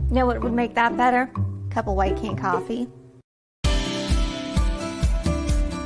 You know what would make that better? A cup of white cane coffee.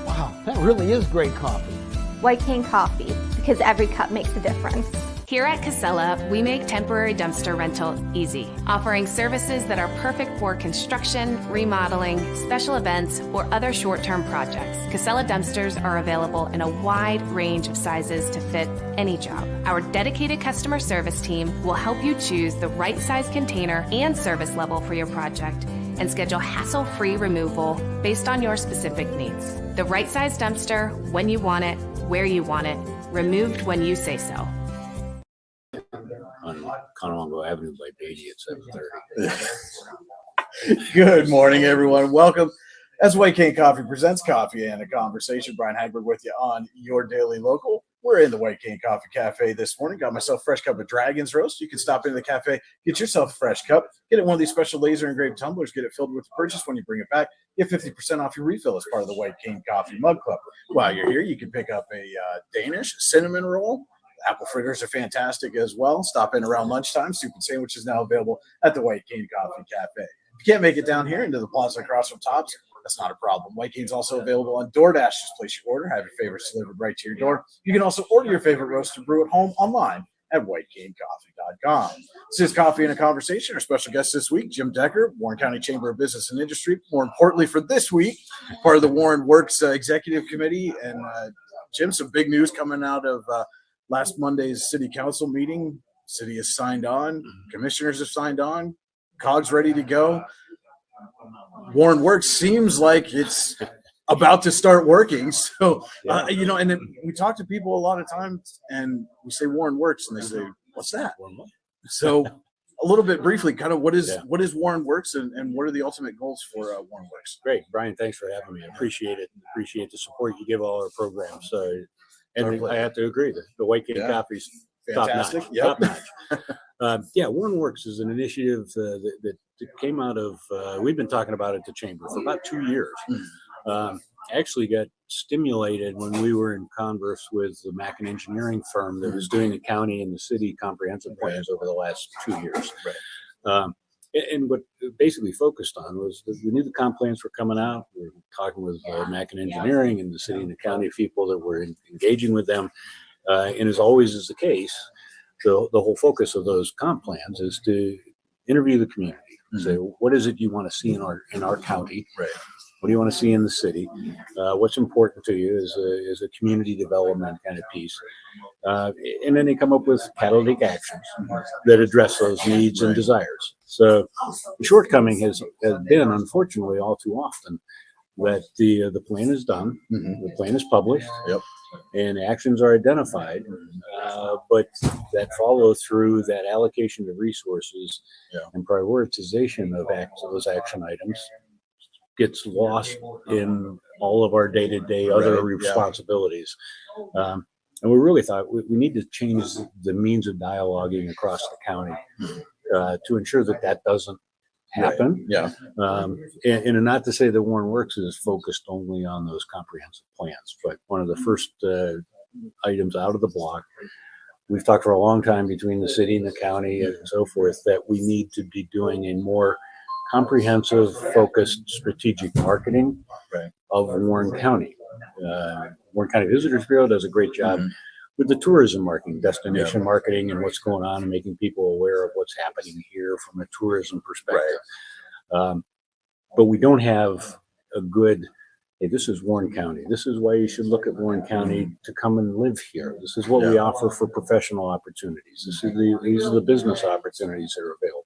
Wow, that really is great coffee. White cane coffee, because every cup makes a difference. Here at Casella, we make temporary dumpster rental easy, offering services that are perfect for construction, remodeling, special events, or other short-term projects. Casella dumpsters are available in a wide range of sizes to fit any job. Our dedicated customer service team will help you choose the right size container and service level for your project and schedule hassle-free removal based on your specific needs. The right size dumpster, when you want it, where you want it, removed when you say so. On Conowingo Avenue by Beatty at 7:30. Good morning, everyone. Welcome. As White Cane Coffee presents Coffee and a Conversation, Brian Hagberg with you on your daily local. We're in the White Cane Coffee Cafe this morning. Got myself a fresh cup of Dragon's Roast. You can stop into the cafe, get yourself a fresh cup, get it one of these special laser engraved tumblers, get it filled with the purchase. When you bring it back, get 50% off your refill as part of the White Cane Coffee Mug Club. While you're here, you can pick up a Danish cinnamon roll. Apple fritters are fantastic as well. Stop in around lunchtime. Soup and sandwich is now available at the White Cane Coffee Cafe. If you can't make it down here into the plaza across from Tops, that's not a problem. White Cane's also available on DoorDash. Just place your order, have your favorites delivered right to your door. You can also order your favorite roast and brew at home online at whitecanecoffee.com. This is Coffee and a Conversation. Our special guest this week, Jim Decker, Warren County Chamber of Business and Industry. More importantly for this week, part of the Warren Worx Executive Committee. And Jim, some big news coming out of last Monday's city council meeting. City has signed on. Commissioners have signed on. COG's ready to go. Warren Worx seems like it's about to start working. So, and then we talk to people a lot of times and we say Warren Worx and they say, what's that? So a little bit briefly, kind of what is Warren Worx and what are the ultimate goals for Warren Worx? Great. Brian, thanks for having me. I appreciate it. Appreciate the support you give all our programs. And I have to agree that the White Cane Coffee's fantastic. Top notch. Warren Worx is an initiative that came out of, we've been talking about it at the Chamber for about 2 years. Actually got stimulated when we were in converse with the Mackin Engineering firm that was doing the county and the city comprehensive plans over the last 2 years. And what it basically focused on was that we knew the comp plans were coming out. We were talking with Mackin Engineering and the city and the county people that were engaging with them. And as always is the case, the whole focus of those comp plans is to interview the community. Say, what is it you want to see in our county? Right. What do you want to see in the city? What's important to you is a community development kind of piece. And then they come up with catalytic actions that address those needs and desires. So the shortcoming has been, unfortunately, all too often that the plan is done, the plan is published, and actions are identified, but that follow through, that allocation of resources and prioritization of those action items gets lost in all of our day-to-day other responsibilities. And we really thought we need to change the means of dialoguing across the county to ensure that doesn't happen. And not to say that Warren Worx is focused only on those comprehensive plans, but one of the first items out of the block, we've talked for a long time between the city and the county and so forth, that we need to be doing a more comprehensive, focused, strategic marketing of Warren County. Warren County Visitors Bureau does a great job with the tourism marketing, destination marketing, and what's going on and making people aware of what's happening here from a tourism perspective. But we don't have a good, hey, this is Warren County. This is why you should look at Warren County to come and live here. This is what we offer for professional opportunities. These are the business opportunities that are available.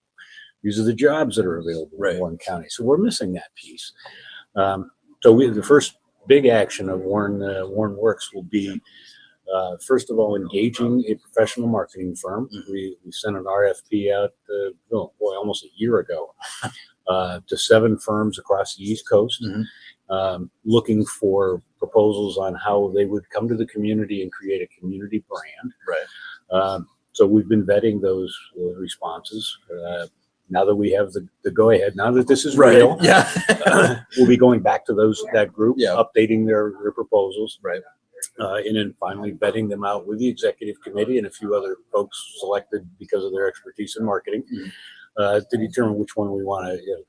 These are the jobs that are available in Warren County. So we're missing that piece. So the first big action of Warren Worx will be, first of all, engaging a professional marketing firm. We sent an RFP out, almost a year ago, to 7 firms across the East Coast, looking for proposals on how they would come to the community and create a community brand. So we've been vetting those responses. Now that we have the go-ahead, now that this is real, we'll be going back to that group, updating their proposals, and then finally vetting them out with the executive committee and a few other folks selected because of their expertise in marketing. to determine which one we want to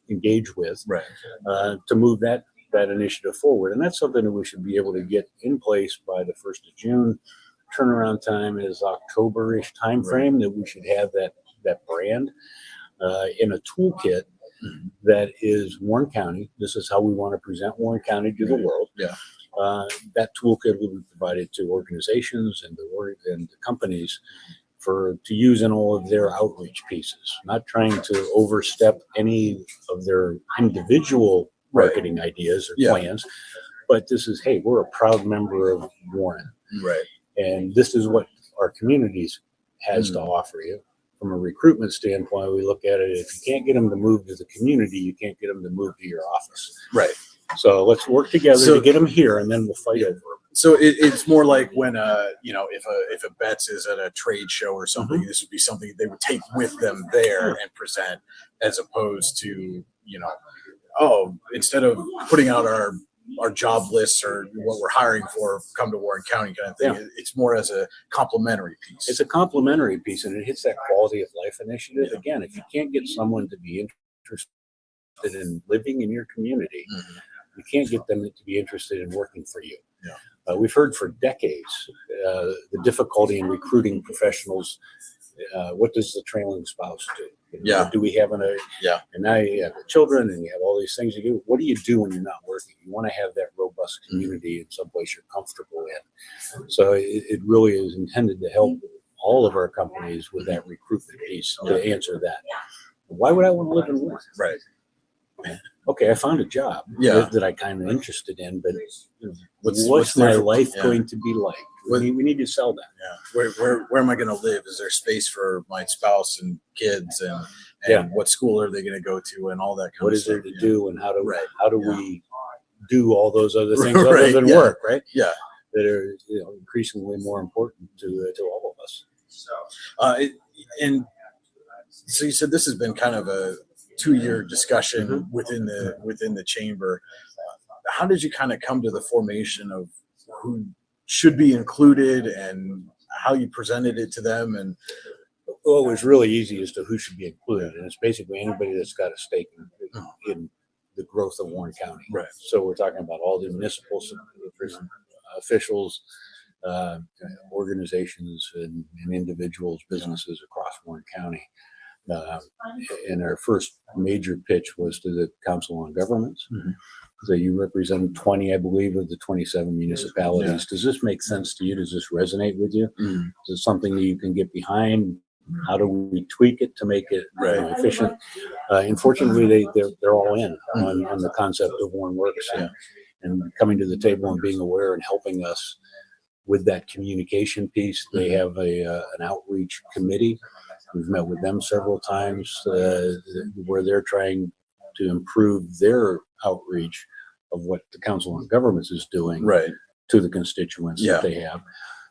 engage with, Right. To move that initiative forward. And that's something that we should be able to get in place by the 1st of June. Turnaround time is October-ish timeframe that we should have that brand in a toolkit that is Warren County. This is how we want to present Warren County to the world. Yeah. That toolkit will be provided to organizations and the companies to use in all of their outreach pieces, not trying to overstep any of their individual marketing ideas or plans, but this is, hey, we're a proud member of Warren. Right. And this is what our communities has to offer you. From a recruitment standpoint, we look at it, if you can't get them to move to the community, you can't get them to move to your office. Right. So let's work together to get them here, and then we'll fight over them. So it's more like when if a Betts is at a trade show or something, this would be something they would take with them there and present, as opposed to instead of putting out our job lists or what we're hiring for, come to Warren County kind of thing. Yeah. It's more as a complementary piece. It's a complementary piece, and it hits that quality of life initiative. Yeah. Again, if you can't get someone to be interested in living in your community, you can't get them to be interested in working for you. Yeah. We've heard for decades the difficulty in recruiting professionals. What does the trailing spouse do? Do we have and now you have the children and you have all these things you do. What do you do when you're not working? You want to have that robust community in some place you're comfortable in. So it really is intended to help all of our companies with that recruitment piece to answer that. Why would I want to live in Warren? Right. Okay, I found a job that I kind of interested in, but what's my life going to be like? We need to sell that. Yeah. Where am I going to live? Is there space for my spouse and kids, and what school are they going to go to, and all that kind what of is stuff? What is there to do, and how do we do all those other things other than work, right? Yeah, that are increasingly more important to all of us. And so you said this has been kind of a 2-year discussion within the chamber. How did you kind of come to the formation of who should be included and how you presented it to them? And well, it was really easy as to who should be included, and it's basically anybody that's got a stake in the growth of Warren County. Right. So we're talking about all the municipal officials, organizations, and individuals, businesses across Warren County. And our first major pitch was to the Council on Governments. So you represent 20, I believe, of the 27 municipalities. Yeah. Does this make sense to you? Does this resonate with you? Is it something that you can get behind? How do we tweak it to make it efficient? Unfortunately, they're all in on the concept of Warren Worx and coming to the table and being aware and helping us with that communication piece. They have an outreach committee. We've met with them several times where they're trying to improve their outreach of what the Council on Governments is doing to the constituents that they have.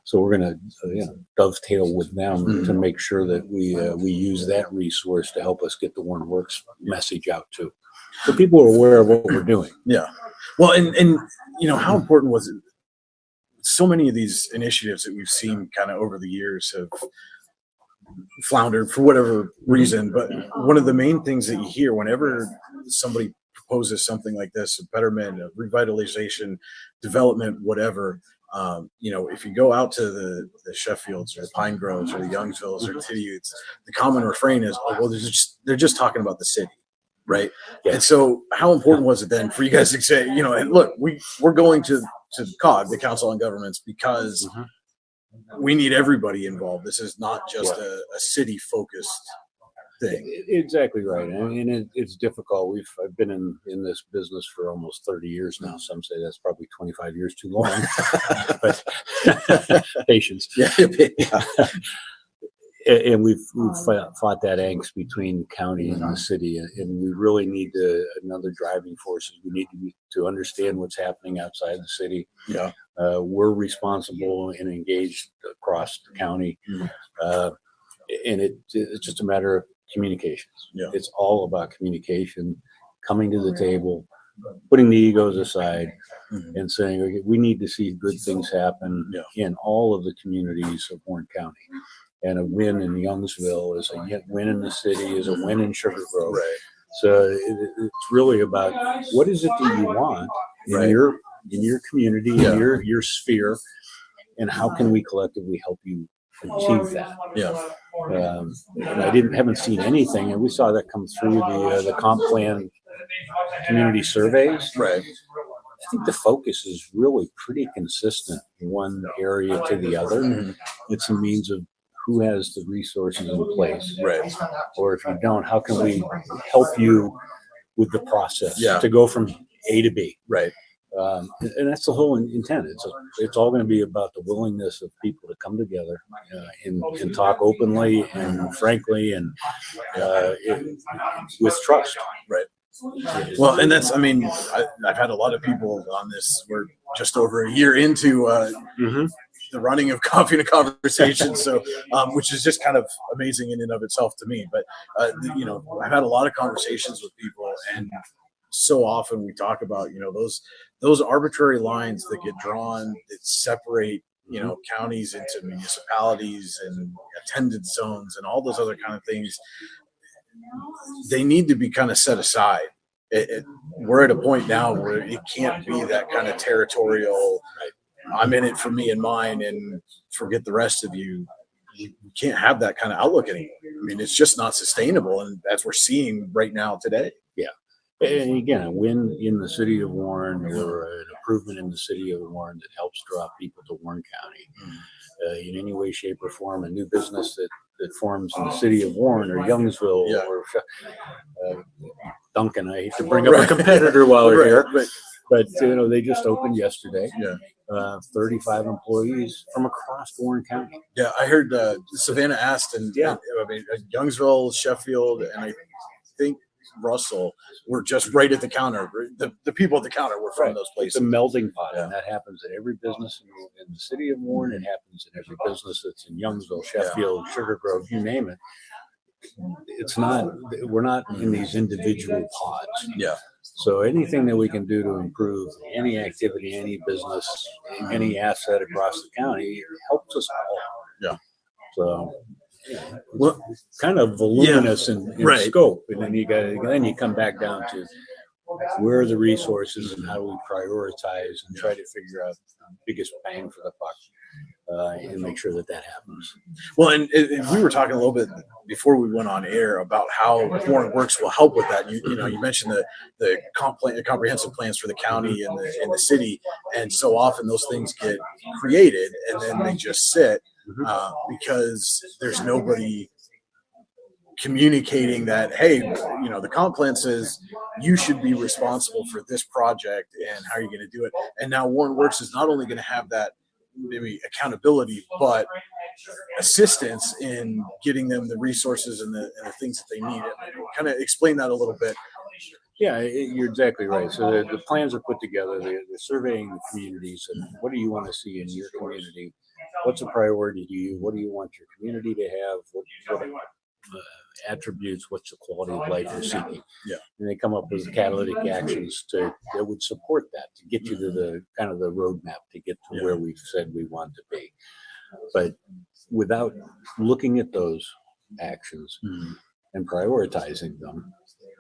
So we're going to dovetail with them to make sure that we use that resource to help us get the Warren Worx message out too. So people are aware of what we're doing. Yeah. Well, and how important was it? So many of these initiatives that we've seen kind of over the years have floundered for whatever reason, but one of the main things that you hear whenever somebody proposes something like this, a betterment, a revitalization, development, whatever, if you go out to the Sheffields or the Pine Groves or the Youngsvilles or Tidiutes, the common refrain is, they're just talking about the city, right? Yeah. And so how important was it then for you guys to say, and look, we're going to COG, the Council on Governments, because we need everybody involved. This is not just a city-focused thing. Exactly right. I mean, it's difficult. I've been in this business for almost 30 years now. Some say that's probably 25 years too long, but patience. And we've fought that angst between county and the city, and we really need another driving force. We need to understand what's happening outside the city. Yeah, we're responsible and engaged across the county, and it's just a matter of communications. Yeah, it's all about communication, coming to the table, putting the egos aside, and saying, okay, we need to see good things happen in all of the communities of Warren County. And a win in Youngsville is a win in the city, is a win in Sugar Grove. Right. So it's really about what is it that you want in your community, in your sphere, and how can we collectively help you achieve that? Yeah. And I haven't seen anything, and we saw that come through the comp plan community surveys. Right. I think the focus is really pretty consistent in one area to the other. Mhm. It's a means of who has the resources in place. Right. Or if you don't, how can we help you with the process to go from A to B? Right. And that's the whole intent. It's all going to be about the willingness of people to come together and talk openly and frankly and with trust. Right. Well, and that's, I mean, I've had a lot of people on this. We're just over a year into the running of Coffee and a Conversation, so which is just kind of amazing in and of itself to me. But you know, I've had a lot of conversations with people, and so often we talk about, you know, those arbitrary lines that get drawn that separate, you know, counties into municipalities and attendance zones and all those other kind of things. They need to be kind of set aside. We're at a point now where it can't be that kind of territorial, I'm in it for me and mine and forget the rest of you. You can't have that kind of outlook anymore. I mean, it's just not sustainable, and as we're seeing right now today. Yeah. And again, a win in the city of Warren or an improvement in the city of Warren that helps draw people to Warren County in any way, shape, or form. A new business that forms in the city of Warren or Youngsville or Duncan. I hate to bring up a competitor while we're here, but you know, they just opened yesterday. 35 employees from across Warren County. Yeah, I heard Savannah asked, and I mean, Youngsville, Sheffield, and I think Russell were just right at the counter. The people at the counter were from those places. It's a melding pot, and that happens at every business in the city of Warren. It happens in every business that's in Youngsville, Sheffield, Sugar Grove, you name it. It's not, we're not in these individual pods. Yeah. So anything that we can do to improve any activity, any business, any asset across the county helps us all. Yeah. So, well, kind of voluminous in scope, and then you come back down to where are the resources and how do we prioritize and try to figure out the biggest bang for the buck, and make sure that happens. Well, and we were talking a little bit before we went on air about how Warren Worx will help with that. You know, you mentioned the comprehensive plans for the county and the city, and so often those things get created and then they just sit because there's nobody communicating that, hey, you know, the comp plan says you should be responsible for this project and how are you going to do it. And now Warren Worx is not only going to have that maybe accountability, but assistance in getting them the resources and the things that they need. Kind of explain that a little bit. Yeah, you're exactly right. So the plans are put together. They're surveying the communities and what do you want to see in your community? What's a priority to you? What do you want your community to have? What attributes? What's the quality of life you're seeking? Yeah, and they come up with catalytic actions that would support that to get you to the kind of the roadmap to get to where we've said we want to be. But without looking at those actions and prioritizing them,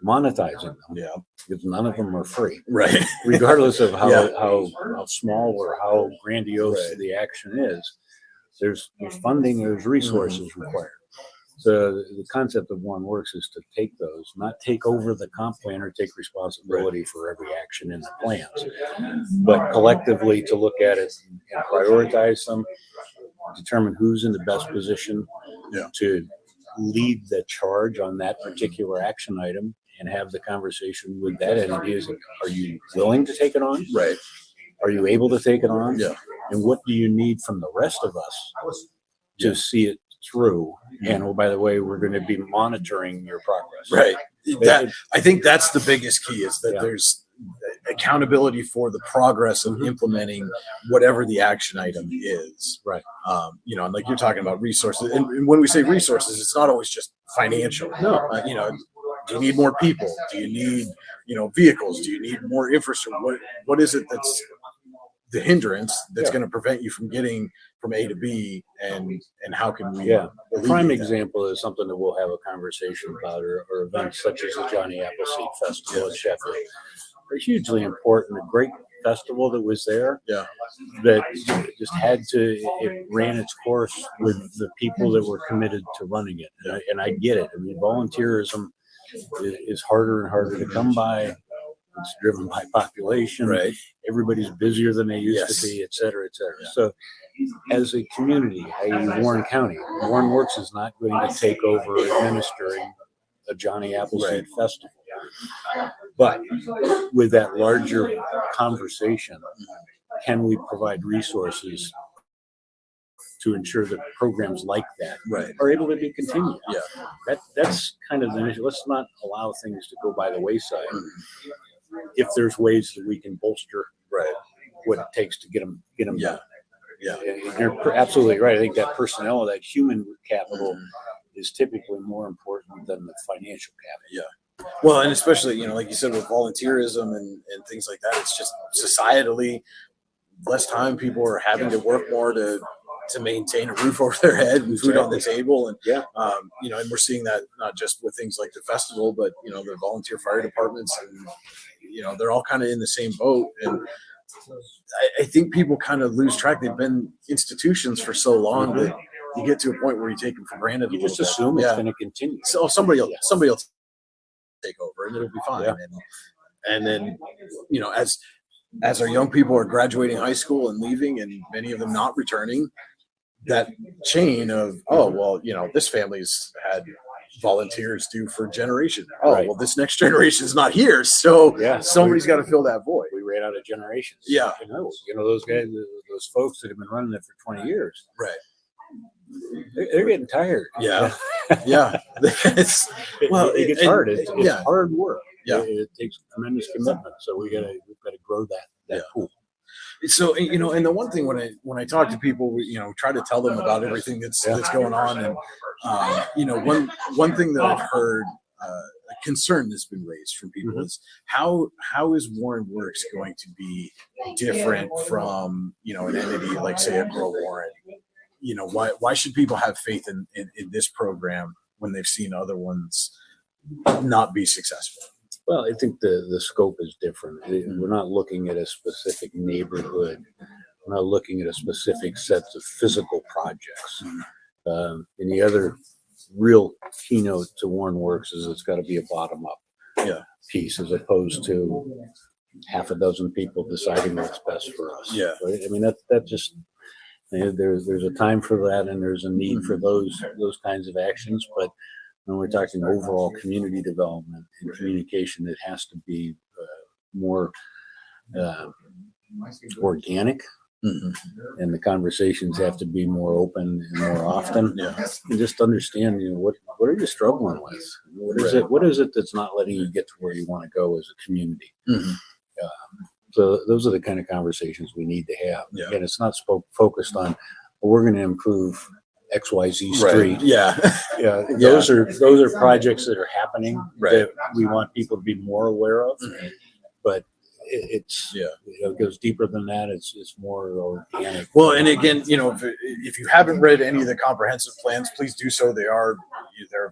monetizing them, because none of them are free, right? Regardless of how small or how grandiose the action is, there's funding, there's resources required. So the concept of Warren Worx is to take those, not take over the comp plan or take responsibility for every action in the plans, but collectively to look at it and prioritize them, determine who's in the best position to lead the charge on that particular action item and have the conversation with that entity. Is, are you willing to take it on? Right. Are you able to take it on? Yeah. And what do you need from the rest of us to see it through? And oh, by the way, we're going to be monitoring your progress. Right. I think that's the biggest key, is that there's accountability for the progress of implementing whatever the action item is. Right. You know, and like you're talking about resources, and when we say resources, it's not always just financial. No. You know, do you need more people? Do you need, you know, vehicles? Do you need more infrastructure? What is it that's the hindrance that's going to prevent you from getting from A to B, and how can we? Yeah, a prime alleviate that? example is something that we'll have a conversation about, or events such as the Johnny Appleseed Festival in Sheffield. They're hugely important. A great festival that was there. Yeah. That just had to. It ran its course with the people that were committed to running it, and I get it. I mean, volunteerism is harder and harder to come by. It's driven by population. Right. Everybody's busier than they used to be, et cetera, et cetera. Yeah. So as a community, i.e. Warren County, Warren Works is not going to take over administering a Johnny Appleseed Festival. But with that larger conversation, can we provide resources to ensure that programs like that are able to be continued? Yeah. That's kind of the issue. Let's not allow things to go by the wayside. If there's ways that we can bolster what it takes to get them done. Yeah, and you're absolutely right. I think that personnel, that human capital, is typically more important than the financial capital. Yeah. Well, and especially, like you said, with volunteerism and things like that, it's just societally less time people are having to work more to maintain a roof over their head and food on the table. And, and we're seeing that not just with things like the festival, but, the volunteer fire departments, and, they're all kind of in the same boat. And I think people kind of lose track. They've been institutions for so long that you get to a point where you take them for granted. You just assume it's going to continue. So somebody will take over and it'll be fine. Yeah. And then, as our young people are graduating high school and leaving, and many of them not returning, that chain of, this family's had volunteers do for generations. Well, this next generation is not here, so somebody's got to fill that void. We ran out of generations. Yeah, those guys, those folks that have been running it for 20 years. Right. They're getting tired. Yeah, yeah. It gets hard. It's hard work. Yeah, it takes tremendous commitment. So we've got to grow that pool. So, and the one thing when I talk to people, try to tell them about everything that's going on. And, one thing that I've heard, a concern that's been raised from people is how is Warren Works going to be different from, an entity like, say, a Grow Warren? Why should people have faith in this program when they've seen other ones not be successful? Well, I think the scope is different. We're not looking at a specific neighborhood. We're not looking at a specific sets of physical projects. And the other real keynote to Warren Works is it's got to be a bottom-up piece, as opposed to half a dozen people deciding what's best for us. Yeah, right? I mean that just there's a time for that, and there's a need for those kinds of actions, but when we're talking overall community development and communication, it has to be more organic, and the conversations have to be more open and more often. And just understand, what are you struggling with? What is it that's not letting you get to where you want to go as a community? So those are the kind of conversations we need to have. And it's not focused on, we're going to improve XYZ street. Those are projects that are happening that we want people to be more aware of. But it goes deeper than that. It's more organic. Well, and again, if you haven't read any of the comprehensive plans, please do so. They're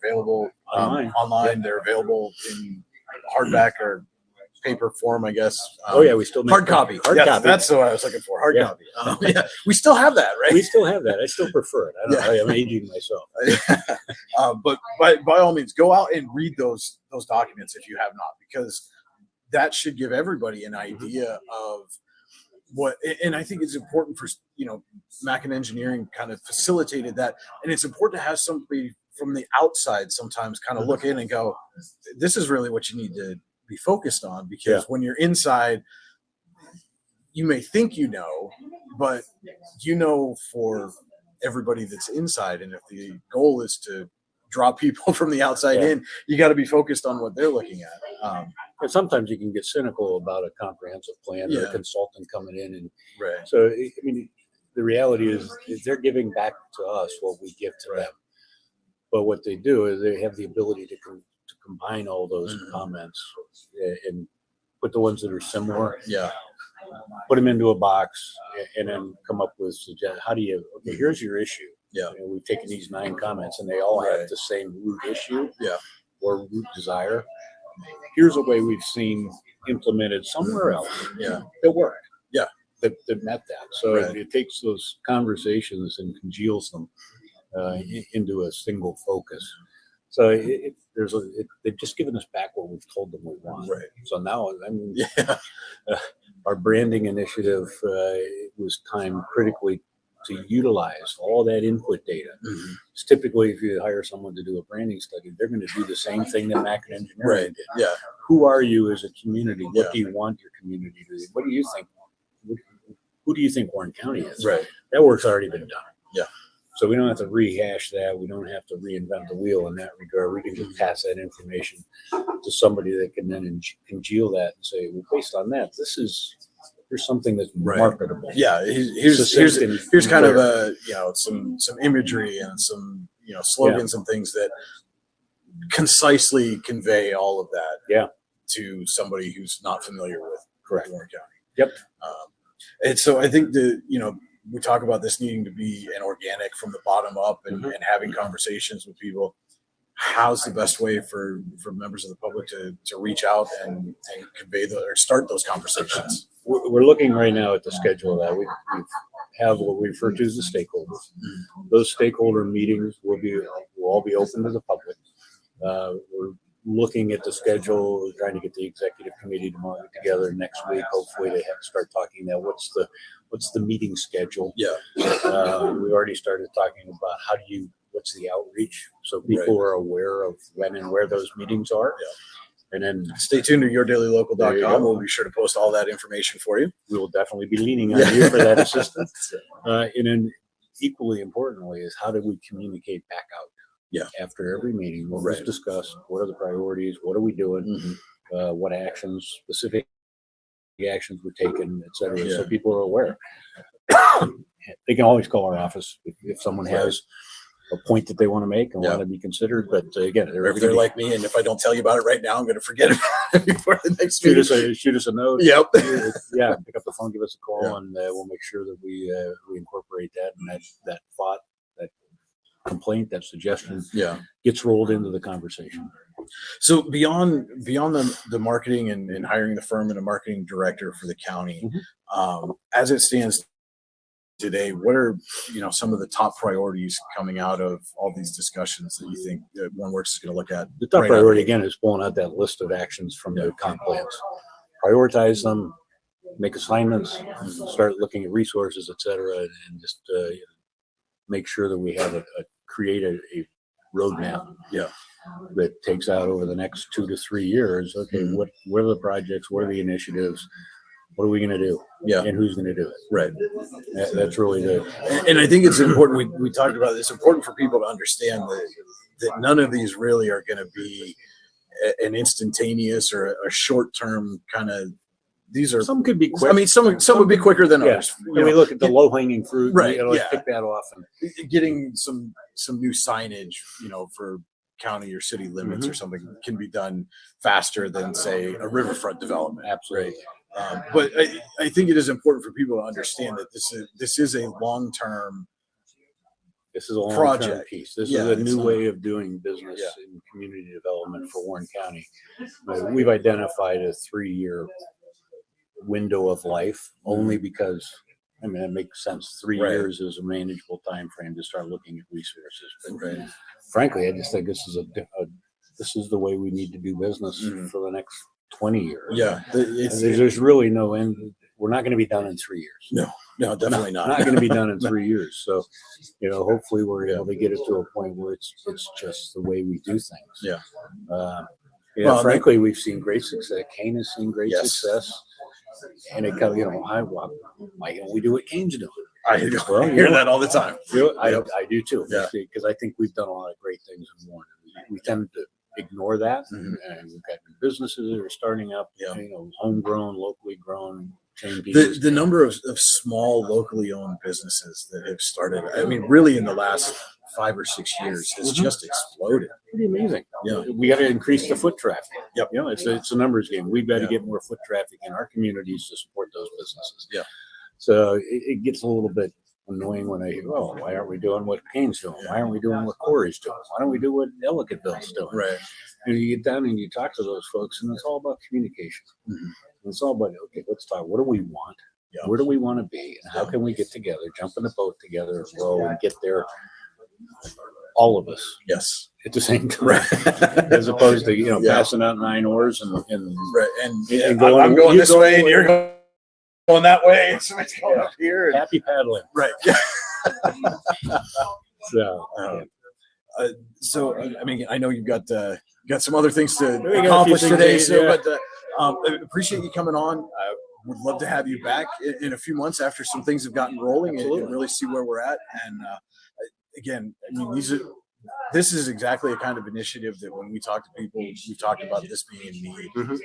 available online. They're available in hardback or paper form, I guess. We still make hard copy. Hard copy. That's what I was looking for. Hard copy. We still have that, right? We still have that. I still prefer it. I don't know. I'm aging myself. But by all means, go out and read those documents if you have not, because that should give everybody an idea of what. And I think it's important for Mackin Engineering kind of facilitated that, and it's important to have somebody from the outside sometimes kind of look in and go, "This is really what you need to be focused on," because when you're inside, you may think but for everybody that's inside, and if the goal is to draw people from the outside in, you got to be focused on what they're looking at. And sometimes you can get cynical about a comprehensive plan or a consultant coming in, and so I mean, the reality is they're giving back to us what we give to them. But what they do is they have the ability to combine all those comments and put the ones that are similar put them into a box, and then come up with how do you? Okay, here's your issue. Yeah. And we've taken these 9 comments, and they all have Right. the same root issue. Yeah. Or root desire. Here's a way we've seen implemented somewhere else. Yeah. That worked. Yeah. That met that. So Right. it takes those conversations and congeals them into a single focus. So they've just given us back what we've told them we want. Right. So now, I mean, Yeah. our branding initiative was timed critically to utilize all that input data. Mhm. It's typically, if you hire someone to do a branding study, they're going to do the same thing that Mac and Engineering Right. did. Yeah. Who are you as a community? What Yeah. do you want your community to do? What do you think? Who do you think Warren County is? Right. That work's already been done. Yeah. So we don't have to rehash that. We don't have to reinvent the wheel in that regard. We can just pass that information to somebody that can then congeal that and say, well, based on that, here's something that's Right. marketable. Yeah. Here's kind of a, some imagery and some, slogans and things that concisely convey all of that. Yeah. To somebody who's not familiar with Correct. Warren County. Yep. And so I think we talk about this needing to be an organic from the bottom up and having conversations with people. How's the best way for members of the public to reach out and convey or start those conversations? We're looking right now at the schedule of that. We have what we refer to as the stakeholders. Those stakeholder meetings will all be open to the public. We're looking at the schedule, trying to get the executive committee together next week. Hopefully, they have to start talking now. What's the meeting schedule? Yeah. We've already started talking about what's the outreach, so people are aware of when and where those meetings are. Yeah. And then Stay tuned to There you yourdailylocal.com. go. We'll be sure to post all that information for you. we will definitely be leaning on you for that assistance. And then equally importantly is how do we communicate back out? Yeah. After every meeting, what Right. was discussed, what are the priorities, what are we doing, what specific actions were taken, et cetera, so Yeah. people are aware. They can always call our office if someone has a point that they want to make and want to be considered. But again, Or if they're like me, and if I don't tell you about it right now, I'm going to forget about it before the next shoot meeting. us a note. Yep. Yeah, pick up the phone, give us a call, Yeah. and we'll make sure that we incorporate that, and that thought, that complaint, that suggestion Yeah. gets rolled into the conversation. So beyond the marketing and hiring the firm and a marketing director for the county, as it stands today, what are some of the top priorities coming out of all these discussions that you think that OneWorks is going to look at? The top right priority out of the again is pulling out that list of actions from the comp plans, prioritize them, make assignments, start looking at resources, et cetera, and just make sure that we have create a roadmap. Yeah. That takes out over the next 2 to 3 years. Okay, what are the projects? What are the initiatives? What are we going to do? Yeah. And who's going to do it? Right. That's really And I think it's important. We talked about it. It's important for people to understand that none of these really are going to be an instantaneous or a short-term kind of. These are some could be quick. I mean, some would be quicker than others. When we look at the low hanging fruit, Right, let's yeah. pick that off. And Getting some new signage, for county or city limits or something can be done faster than, say, a riverfront development. absolutely. But I think it is important for people to understand that this is a long-term. This is a long-term project. piece. This Yeah, is a it's new not- way of doing business in community development for Warren County. We've identified a 3-year window of life only because, I mean, it makes sense. 3 Right. years is a manageable time frame to start looking at resources. But frankly, I just think this is the way we need to do business for the next 20 years. Yeah, There's really no end. We're not going to be done in 3 years. No, definitely not. Not going to be done in 3 years. So, hopefully we're able to get it to a point where it's just the way we do things. Yeah. Well, frankly, we've seen great success. Kane has seen great Yes. success. And it comes, why don't we do what Kane's doing? I hear that all the time. I do too. Yeah. Because I think we've done a lot of great things in Warren. We tend to ignore that. And we've got businesses that are starting up, homegrown, locally grown chain pieces. The number of small locally owned businesses that have started, I mean, really in the last 5 or 6 years has just exploded. Pretty amazing. Yeah. We got to increase the foot traffic. Yep. You know, it's a numbers game. We've got to Yeah. get more foot traffic in our communities to support those businesses. Yeah. So it gets a little bit annoying when I hear, oh, why aren't we doing what Kane's doing? Why aren't we doing what Corey's doing? Why don't we do what Ellicottville's doing? Right. And you get down and you talk to those folks, and it's all about communication. Mhm. It's all about, okay, let's talk. What do we want? Yeah. Where do we want to be? And how can we get together, jump in a boat together, row, and get there, all of us Yes. at the same time, Right. as opposed to, you know, Yeah. passing out 9 oars and Right. And And I'm going you this go way, and away. you're going that way, and somebody's going up here. And, happy paddling. right. So, So, I mean, I know you've got some other things to We got a few accomplish things today. to- So, yeah. but I appreciate you coming on. Would love to have you back in a few months after some things have gotten rolling and Absolutely. really see where we're at. And again, I mean, this is exactly a kind of initiative that when we talk to people, we've talked about this being a need. Mhm.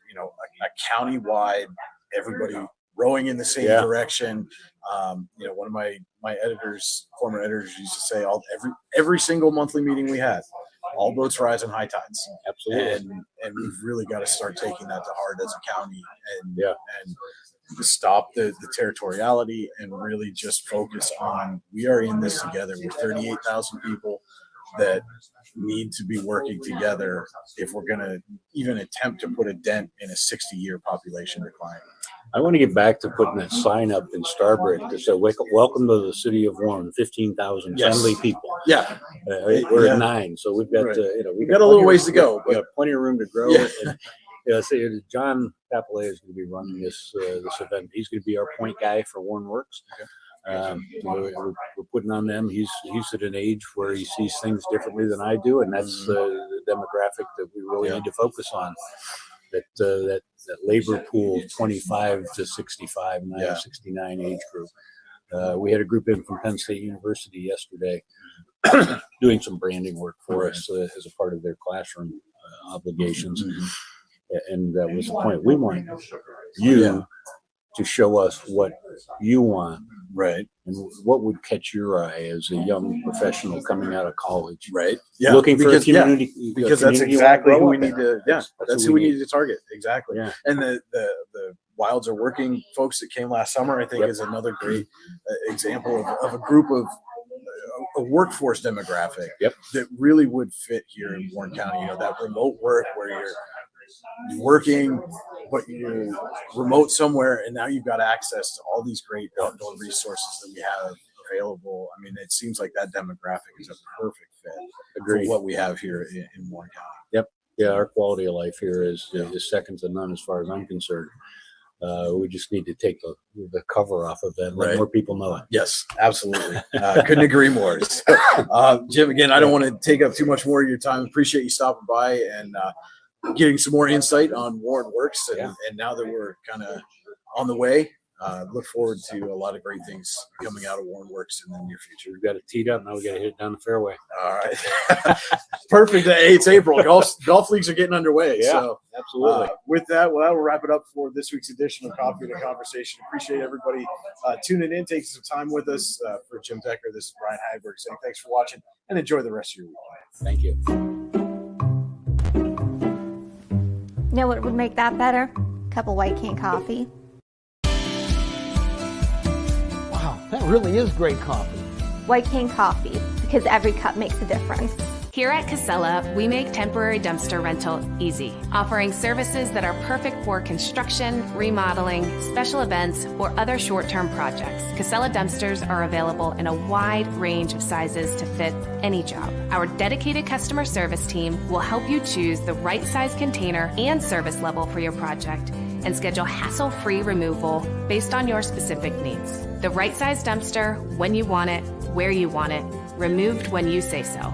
You know, a county-wide, everybody rowing in the same Yeah. direction. You know, one of my editors, former editors, used to say, every single monthly meeting we had, all boats rise in high tides. absolutely. And we've really got to start taking that to heart as a county and Yeah. and stop the territoriality and really just focus on we are in this together. We're 38,000 people that need to be working together if we're going to even attempt to put a dent in a 60-year population decline. I want to get back to putting that sign up in Starbridge that said, welcome to the city of Warren, 15,000 Yes. friendly people. Yeah, We're Yeah. at 9, so we've got, Right. we've got a little ways to go, We got plenty of room to grow. Yeah. And, so John Papalea is going to be running this event. He's going to be our point guy for Warren Works. We're putting on them. He's at an age where he sees things differently than I do, and that's the demographic that we really need to focus on. That labor pool, 25 to 65, and I have 69 age group. We had a group in from Penn State University yesterday doing some branding work for us as a part of their classroom obligations. And that was the point. We want you to show us what you want, right, and what would catch your eye as a young professional coming out of college, right. looking for a community. Because that's community exactly you who wanna we grow need up to. in. Yeah, that's who we need to target. Exactly. Yeah. And the Wilds Are Working folks that came last summer, I think, Yep. is another great example of a group of a workforce demographic that really would fit here in Warren County. You know, that remote work where you're working, but you're remote somewhere, and now you've got access to all these great outdoor resources that we have available. I mean, it seems like that demographic is a perfect fit Agreed. for what we have here in Warren County. Yeah, our quality of life here is second to none as far as I'm concerned. We just need to take the cover off of it and let more people know it. Yes, absolutely. Couldn't agree more. So, Jim, again, I don't want to take up too much more of your time. Appreciate you stopping by and getting some more insight on Warren Works. And now that we're kind of on the way, look forward to a lot of great things coming out of Warren Works in the near future. We've got it teed up. Now we got to hit it down the fairway. All right. Perfect. Hey, it's April. Golf leagues are getting underway. Yeah, So absolutely. with that, well, we'll wrap it up for this week's edition of Coffee and a Conversation. Appreciate everybody tuning in, taking some time with us. For Jim Decker, this is Brian Hagberg saying thanks for watching and enjoy the rest of your week. Thank you. You know what would make that better? A cup of white cane coffee. Wow, that really is great coffee. White cane coffee, because every cup makes a difference. Here at Casella, we make temporary dumpster rental easy, offering services that are perfect for construction, remodeling, special events, or other short-term projects. Casella dumpsters are available in a wide range of sizes to fit any job. Our dedicated customer service team will help you choose the right size container and service level for your project and schedule hassle-free removal based on your specific needs. The right size dumpster, when you want it, where you want it, removed when you say so.